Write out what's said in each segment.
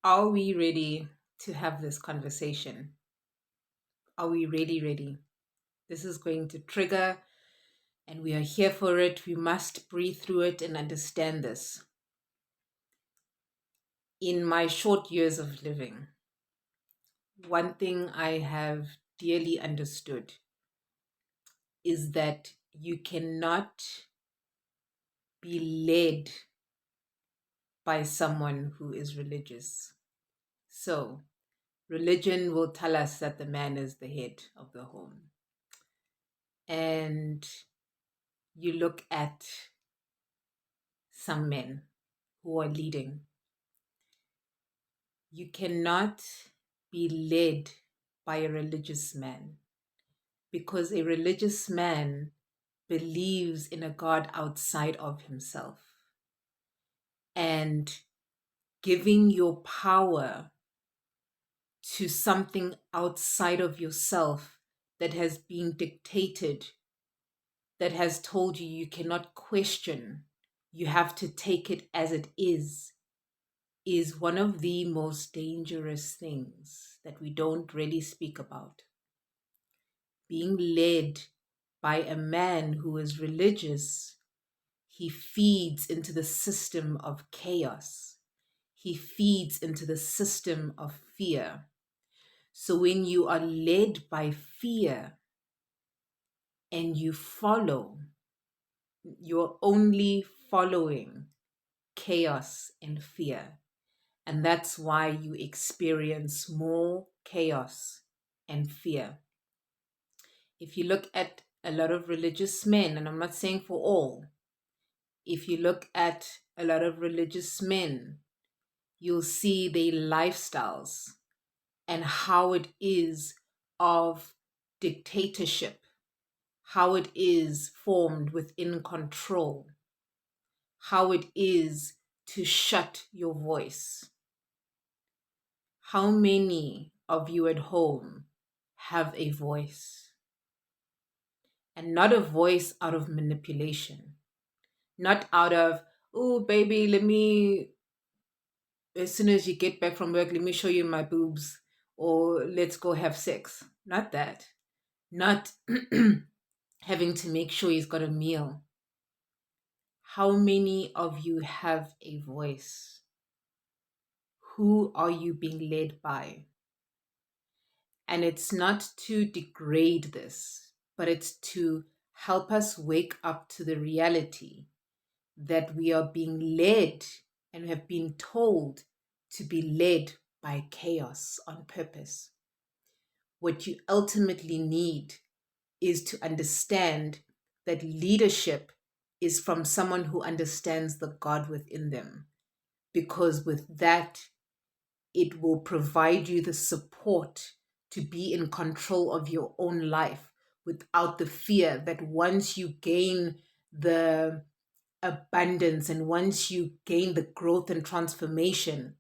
Are we ready to have this conversation? Are we really ready? This is going to trigger, and we are here for it. We must breathe through it and understand this. In my short years of living, one thing I have dearly understood is that you cannot be led by someone who is religious. So, religion will tell us that the man is the head of the home. And you look at some men who are leading. You cannot be led by a religious man because a religious man believes in a God outside of himself. And giving your power to something outside of yourself that has been dictated, that has told you you cannot question, you have to take it as it is one of the most dangerous things that we don't really speak about. Being led by a man who is religious, he feeds into the system of chaos. He feeds into the system of fear. So when you are led by fear and you follow, you're only following chaos and fear. And that's why you experience more chaos and fear. If you look at a lot of religious men, and I'm not saying for all, if you look at a lot of religious men, you'll see their lifestyles and how it is of dictatorship, how it is formed within control, how it is to shut your voice. How many of you at home have a voice? And not a voice out of manipulation, not out of, oh, baby, as soon as you get back from work, let me show you my boobs, or let's go have sex. Not that. Not having to make sure he's got a meal. How many of you have a voice? Who are you being led by? And it's not to degrade this, but it's to help us wake up to the reality that we are being led and have been told to be led by chaos on purpose. What you ultimately need is to understand that leadership is from someone who understands the God within them, because with that, it will provide you the support to be in control of your own life without the fear that once you gain the abundance and once you gain the growth and transformation,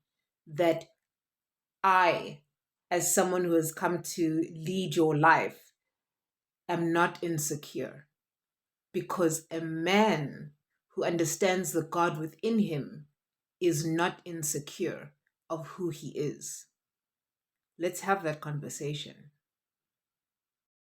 that I, as someone who has come to lead your life, am not insecure. Because a man who understands the God within him is not insecure of who he is. Let's have that conversation.